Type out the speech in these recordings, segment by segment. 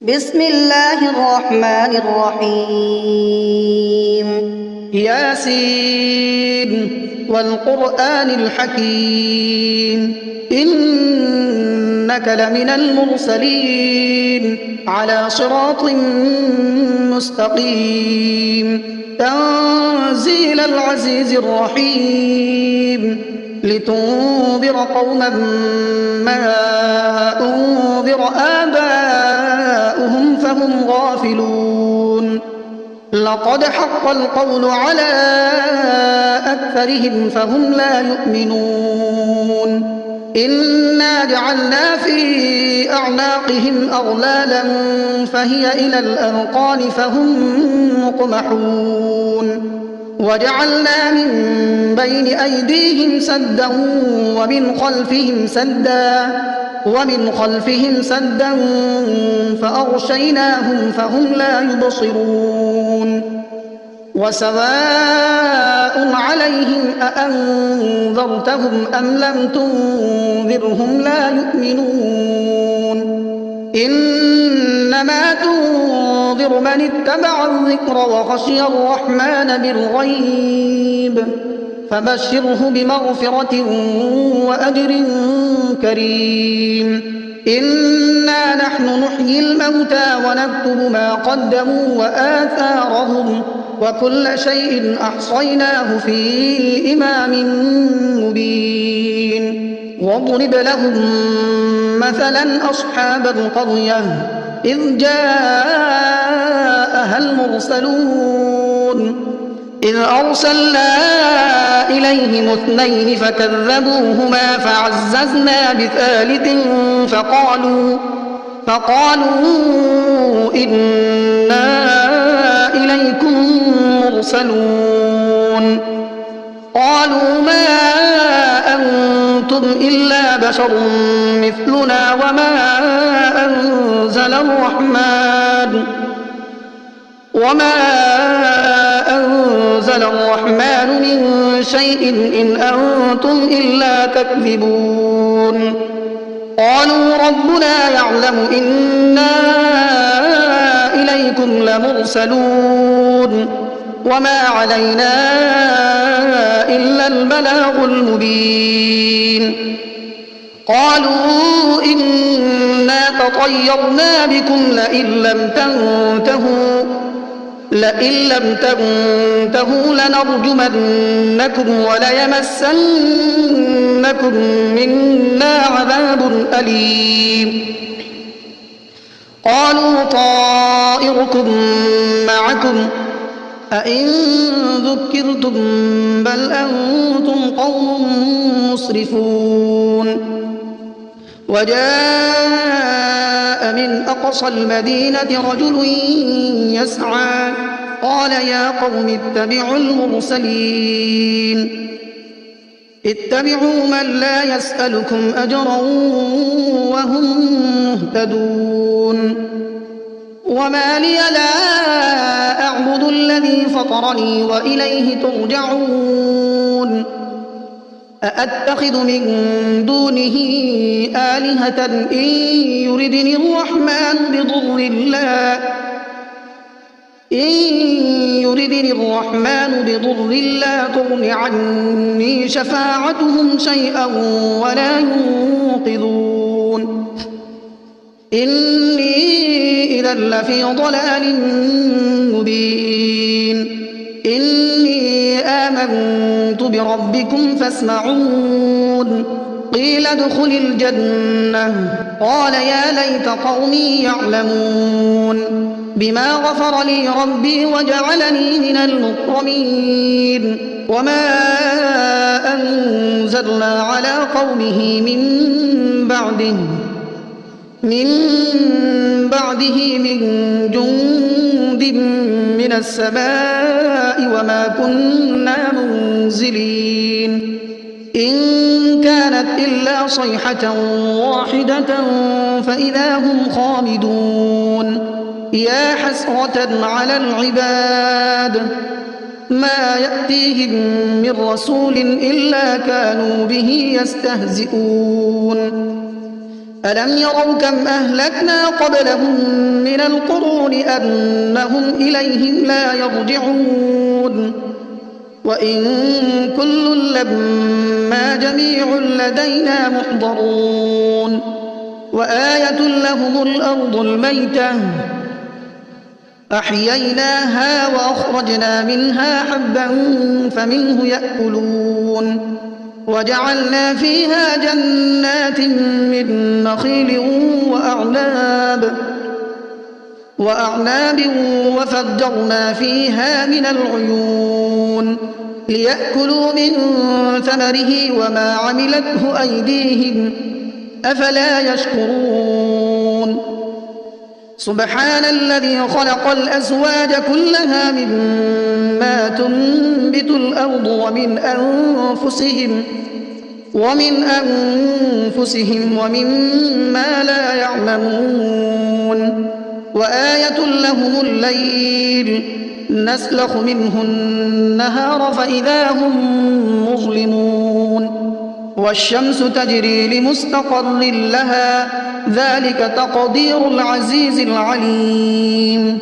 بسم الله الرحمن الرحيم ياسين والقرآن الحكيم إنك لمن المرسلين على صراط مستقيم تنزيل العزيز الرحيم لتنذر قوما ما أنذر آباؤهم فهم غافلون لقد حق القول على أكثرهم فهم لا يؤمنون إنا جعلنا في أعناقهم أغلالا فهي إلى الأذقان فهم مقمحون وجعلنا من بين أيديهم سدا ومن خلفهم سدا فأغشيناهم فهم لا يبصرون وسواء عليهم أأنذرتهم أم لم تنذرهم لا يؤمنون إنما تنذر من اتبع الذكر وخشي الرحمن بالغيب فبشره بمغفرة وأجر كريم إنا نحن نحيي الموتى ونكتب ما قدموا وآثارهم وكل شيء أحصيناه في إمام مبين واضرب لهم مثلا أصحاب القرية إذ جاءها المرسلون إذ أرسلنا إليهم اثنين فكذبوهما فعززنا بثالث فقالوا إنا إليكم مرسلون قالوا ما أنتم إلا بشر مثلنا وما أنزل الرحمن من شيء إن أنتم إلا تكذبون قالوا ربنا يعلم إنا إليكم لمرسلون وما علينا إلا البلاغ المبين قالوا إنا تطيرنا بكم لئن لم تنتهوا لنرجمنكم وليمسنكم منا عذاب أليم قالوا طائركم معكم أئن ذكرتم بل أنتم قوم مسرفون وجاء من أقصى المدينة رجل يسعى قال يا قوم اتبعوا المرسلين اتبعوا من لا يسألكم أجرا وهم مهتدون وما لي لا أعبد الذي فطرني وإليه ترجعون أأتخذ من دونه آلهة إن يردني الرحمن بضر لا تغن عني شفاعتهم شيئا ولا ينقذون إني إذا لفي ضلال مبين إني آمنت بربكم فاسمعون قيل ادخل الجنة قال يا ليت قومي يعلمون بما غفر لي ربي وجعلني من المكرمين وما أنزلنا على قومه من بعده من جند من السماء وما كنا منزلين إن كانت إلا صيحة واحدة فإذا هم خامدون يا حسرة على العباد ما يأتيهم من رسول إلا كانوا به يستهزئون ألم يروا كم أهلكنا قبلهم من القرون أنهم إليهم لا يرجعون وإن كل لما جميع لدينا محضرون وآية لهم الأرض الميتة أحييناها وأخرجنا منها حبا فمنه يأكلون وجعلنا فيها جنات من نخيل وأعناب وفجرنا فيها من العيون ليأكلوا من ثمره وما عملته أيديهم أفلا يشكرون سبحان الذي خلق الأزواج كلها مما تنبت الأرض ومن أنفسهم ومما لا يعلمون وآية لهم الليل نسلخ منه النهار فإذا هم مظلمون والشمس تجري لمستقر لها ذلك تقدير العزيز العليم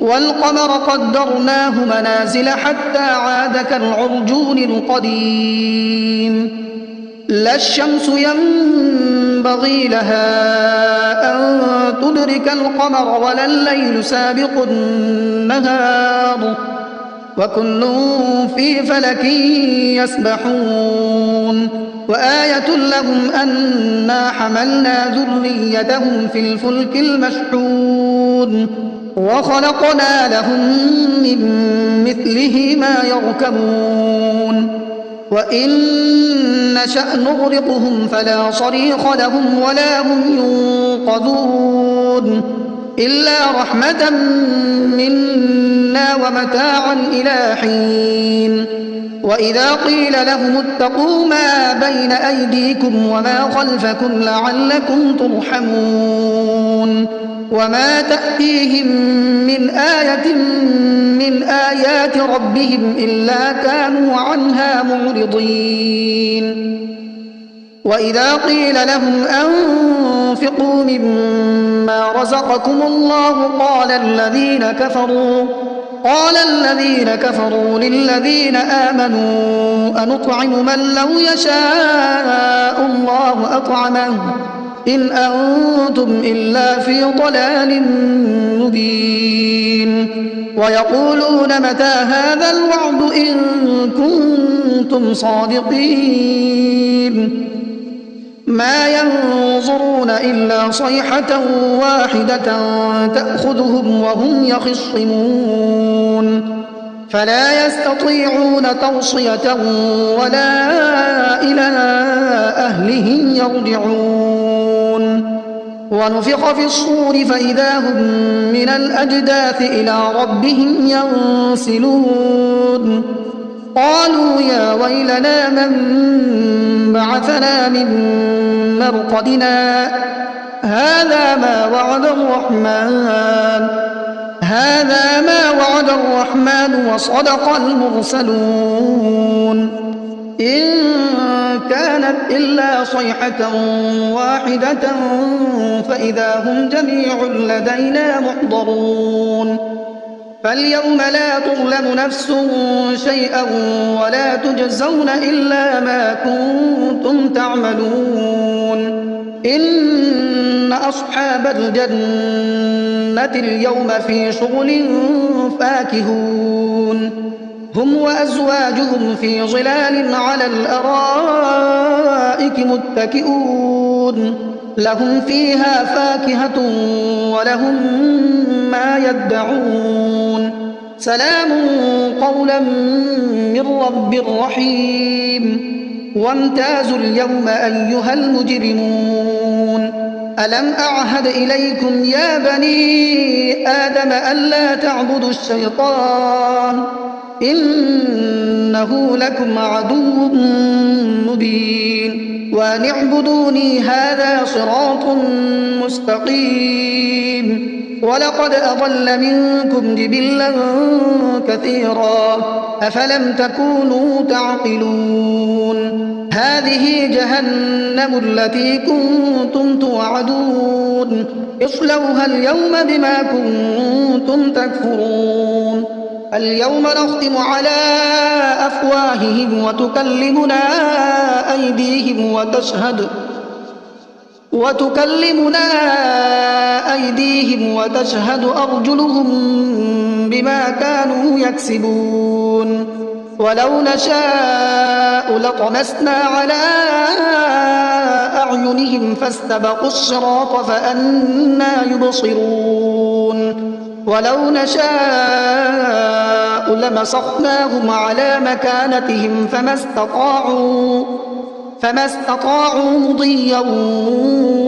والقمر قدرناه منازل حتى عاد كالعرجون القديم لا الشمس ينبغي لها أن تدرك القمر ولا الليل سابق النهار وكل في فلك يسبحون وآية لهم أنا حملنا ذريتهم في الفلك المشحون وخلقنا لهم من مثله ما يركبون وإن نشأ نغرقهم فلا صريخ لهم ولا هم ينقذون إلا رحمة منا ومتاعا إلى حين وإذا قيل لهم اتقوا ما بين أيديكم وما خلفكم لعلكم ترحمون وما تأتيهم من آية من آيات ربهم إلا كانوا عنها معرضين وإذا قيل لهم أنفقوا مما رزقكم الله قال الذين كفروا للذين آمنوا أنطعم من لو يشاء الله أطعمه إن أنتم إلا في ضلال مبين ويقولون متى هذا الوعد إن كنتم صادقين ما ينظرون إلا صيحة واحدة تأخذهم وهم يخصمون فلا يستطيعون توصية ولا إلى أهلهم يرجعون ونفخ في الصور فإذا هم من الأجداث إلى ربهم ينسلون قالوا يا ويلنا من بعثنا من مرقدنا هذا ما وعد الرحمن وصدق المرسلون إن كانت إلا صيحة واحدة فإذا هم جميع لدينا محضرون فاليوم لا تظلم نفس شيئا ولا تجزون إلا ما كنتم تعملون إن أصحاب الجنة اليوم في شغل فاكهون هم وأزواجهم في ظلال على الأرائك متكئون لهم فيها فاكهة ولهم ما يدعون سلام قولا من رب رحيم وامتازوا اليوم أيها المجرمون ألم أعهد إليكم يا بني آدم ألا تعبدوا الشيطان إنه لكم عدو مبين وأن اعبدوني هذا صراط مستقيم ولقد أضل منكم جبلا كثيرا أفلم تكونوا تعقلون هذه جهنم التي كنتم توعدون اصلوها اليوم بما كنتم تكفرون اليوم نختم على أفواههم وتكلمنا أيديهم وتشهد أرجلهم بما كانوا يكسبون ولو نشاء لطمسنا على أعينهم فاستبقوا الصراط فأنى يبصرون ولو نشاء لمسخناهم على مكانتهم فما استطاعوا مضيا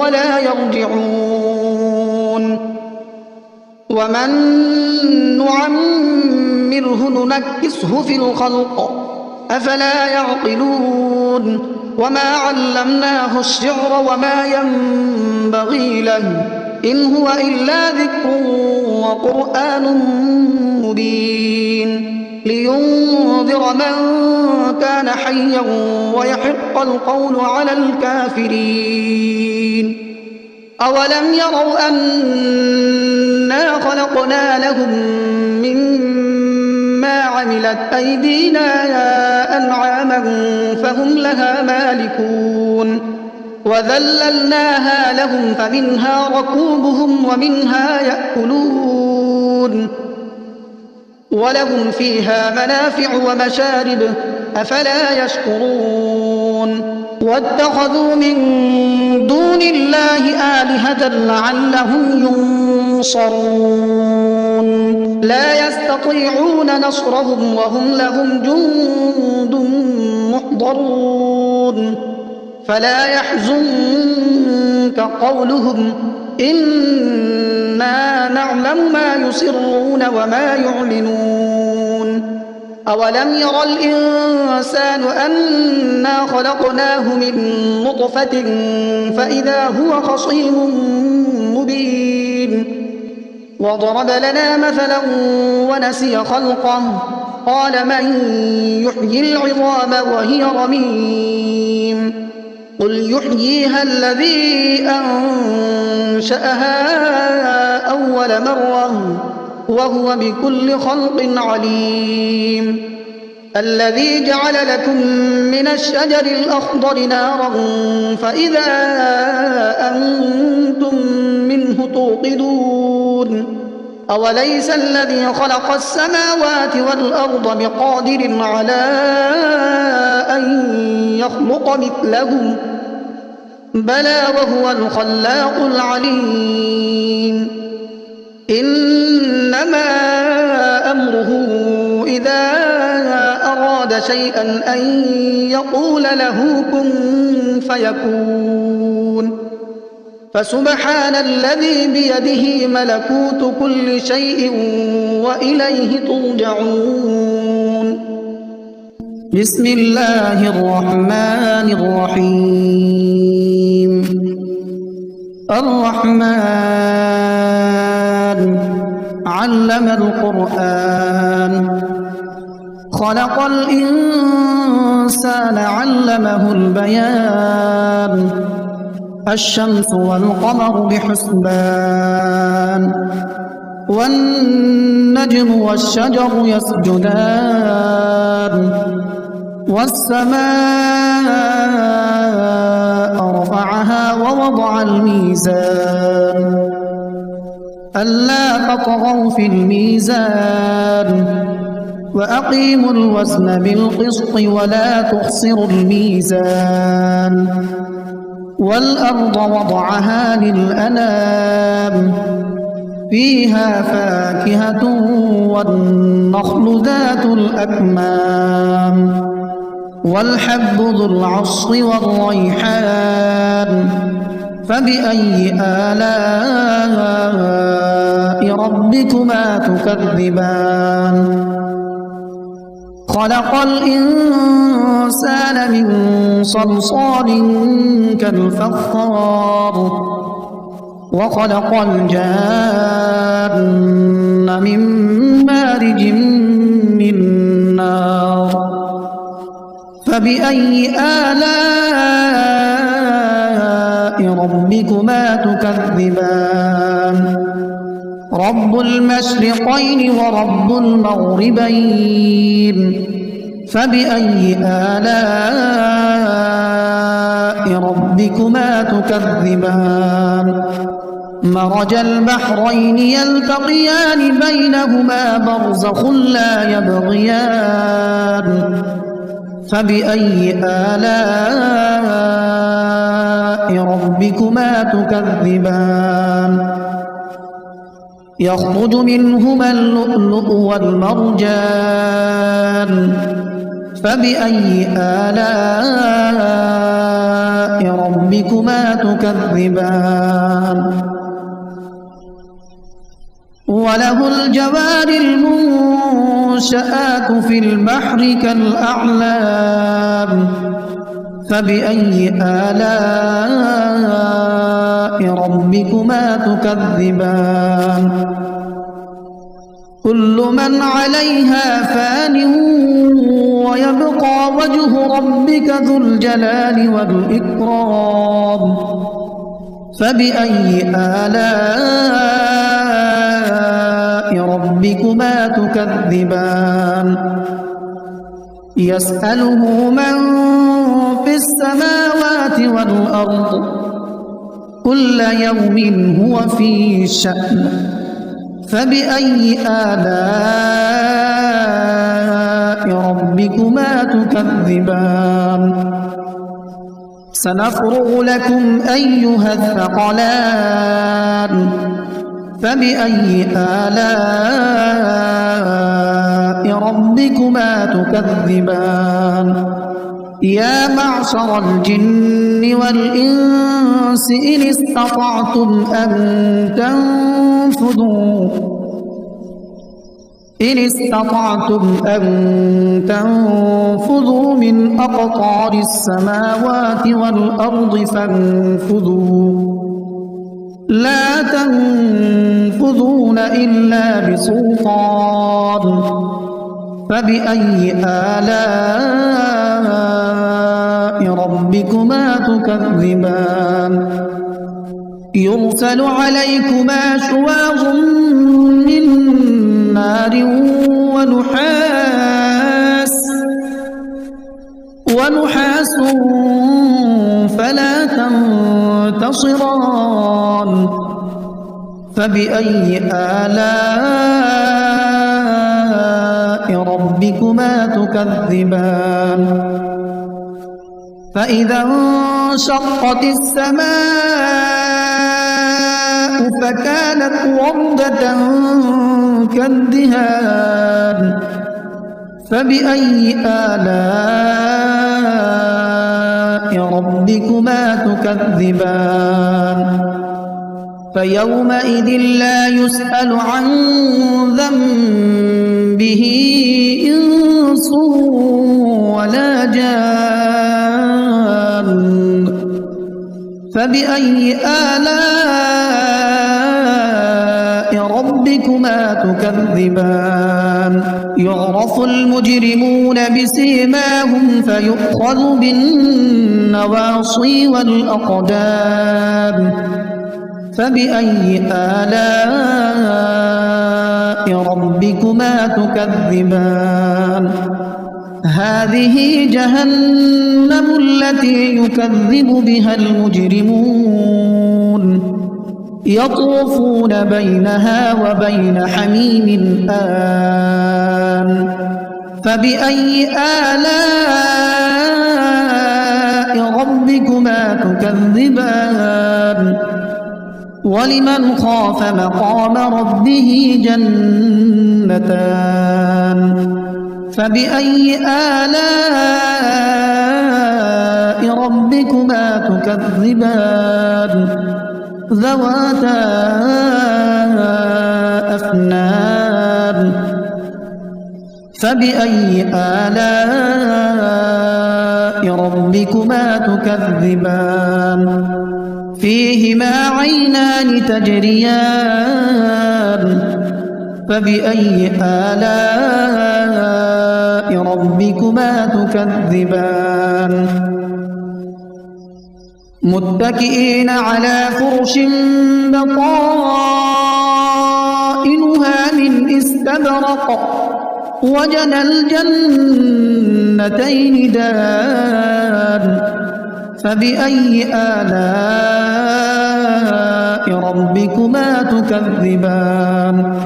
ولا يرجعون ومن نعمره ننكسه في الخلق أفلا يعقلون وما علمناه الشعر وما ينبغي له إن هو إلا ذكر وقرآن مبين لينذر من كان حيا ويحق القول على الكافرين أولم يروا أنا خلقنا لهم مما عملت أيدينا أنعاما فهم لها مالكون وذللناها لهم فمنها ركوبهم ومنها يأكلون ولهم فيها منافع ومشارب أفلا يشكرون واتخذوا من دون الله آلهة لعلهم ينصرون لا يستطيعون نصرهم وهم لهم جند محضرون فلا يحزنك قولهم إنا نعلم ما يسرون وما يعلنون أولم ير الإنسان أنا خلقناه من نطفة فإذا هو خصيم مبين وضرب لنا مثلا ونسي خلقه قال من يحيي العظام وهي رميم قل يحييها الذي أنشأها أول مرة وهو بكل خلق عليم الذي جعل لكم من الشجر الأخضر نارا فإذا أنتم منه توقدون أوليس الذي خلق السماوات والأرض بقادر على أن يخلق مثلهم بلى وهو الخلاق العليم إنما أمره إذا أراد شيئا أن يقول له كن فيكون فسبحان الذي بيده ملكوت كل شيء وإليه ترجعون بسم الله الرحمن الرحيم الرحمن علم القرآن خلق الإنسان علمه البيان الشمس والقمر بحسبان والنجم والشجر يسجدان والسماء رفعها ووضع الميزان ألا تطغوا في الميزان وأقيموا الوزن بالقسط ولا تخسروا الميزان والأرض وضعها للأنام فيها فاكهة والنخل ذات الأكمام والحب ذو العصف والريحان فبأي آلاء ربكما تكذبان خلق الإنسان من صلصال كالفخار وخلق الجان من مارج من نار فبأي آلاء ربكما تكذبان رب المشرقين ورب المغربين فبأي آلاء ربكما تكذبان مرج البحرين يلتقيان بينهما برزخ لا يبغيان فبأي آلاء ربكما تكذبان يخرج منهما اللؤلؤ والمرجان فبأي آلاء ربكما تكذبان وله الجوار المنشآت في البحر كالأعلام فبأي آلاء ربكما تكذبان كل من عليها فان ويبقى وجه ربك ذو الجلال والإكرام فبأي آلاء ربكما تكذبان يسأله من في السماوات والأرض كل يوم هو في شأن فبأي آلاء ربكما تكذبان سنفرغ لكم أيها الثقلان فبأي آلاء ربكما تكذبان يا معشر الجن والإنس إن استطعتم أن تنفذوا من أقطار السماوات والأرض فانفذوا لا تنفذون إلا بسلطان فبأي آلاء ربكما تكذبان يرسل عليكما شواظ من نار ونحاس فلا تنتصران فبأي آلاء ربكما تكذبان فإذا انشقت السماء فكانت وردة كالدهان فبأي آلاء ربكما تكذبان فيومئذ لا يسأل عن ذنبه إنس ولا جان فبأي آلاء ربكما تكذبان يعرف المجرمون بسيماهم فيؤخذ بالنواصي والأقدام فبأي آلاء ربكما تكذبان هذه جهنم التي يكذب بها المجرمون يطوفون بينها وبين حميم آن فبأي آلاء ربكما تكذبان ولمن خاف مقام ربه جنتان فبأي آلاء ربكما تكذبان ذواتا أفنان فبأي آلاء ربكما تكذبان فيهما عينان تجريان فبأي آلاء ربكما ربكما تكذبان متكئين على فرش بطائنها من استبرق وجنى الجنتين دان فبأي آلاء ربكما تكذبان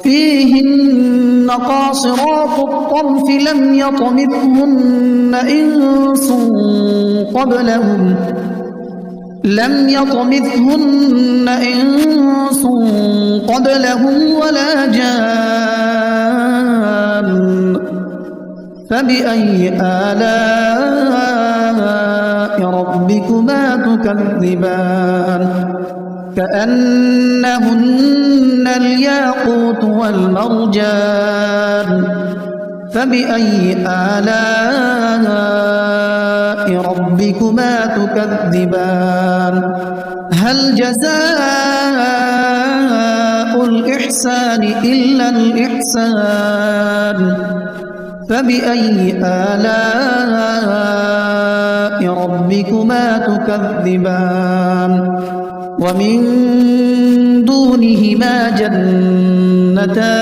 فيهن قاصرات الطرف لم يطمثهن إنس قبلهم ولا جان فبأي آلاء ربكما تكذبان كأنهن الياقوت والمرجان فبأي آلاء ربكما تكذبان هل جزاء الإحسان إلا الإحسان فبأي آلاء ربكما تكذبان ومن دونهما جنتان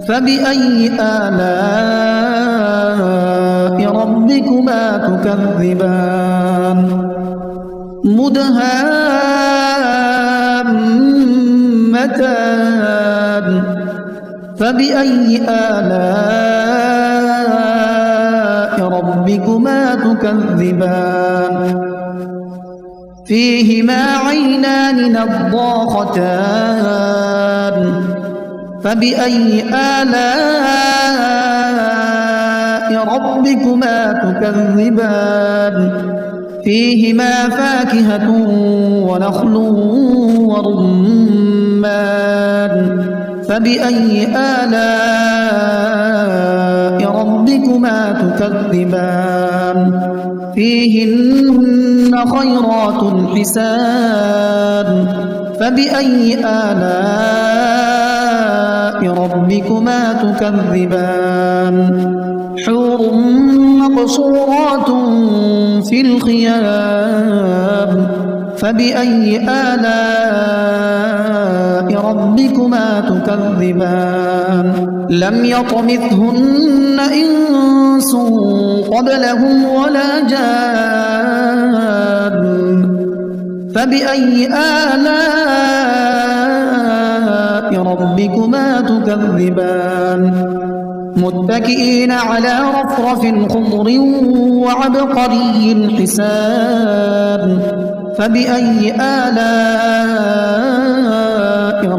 فبأي آلاء ربكما تكذبان مدهامتان فبأي آلاء ربكما تكذبان فيهما عينان نضاختان فبأي آلاء ربكما تكذبان فيهما فاكهة ونخل ورمان فبأي آلاء ربكما تكذبان فيهن خيرات حسان فبأي آلاء ربكما تكذبان حور مقصورات في الخيام فبأي آلاء ربكما تكذبان لم يطمثهن إنس قبلهم ولا جان فبأي آلاء ربكما تكذبان متكئين على رفرف خضر وعبقري حسان فبأي آلاء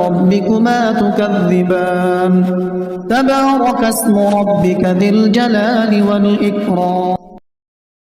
ربكما تكذبان تبارك اسم ربك ذي الجلال والإكرام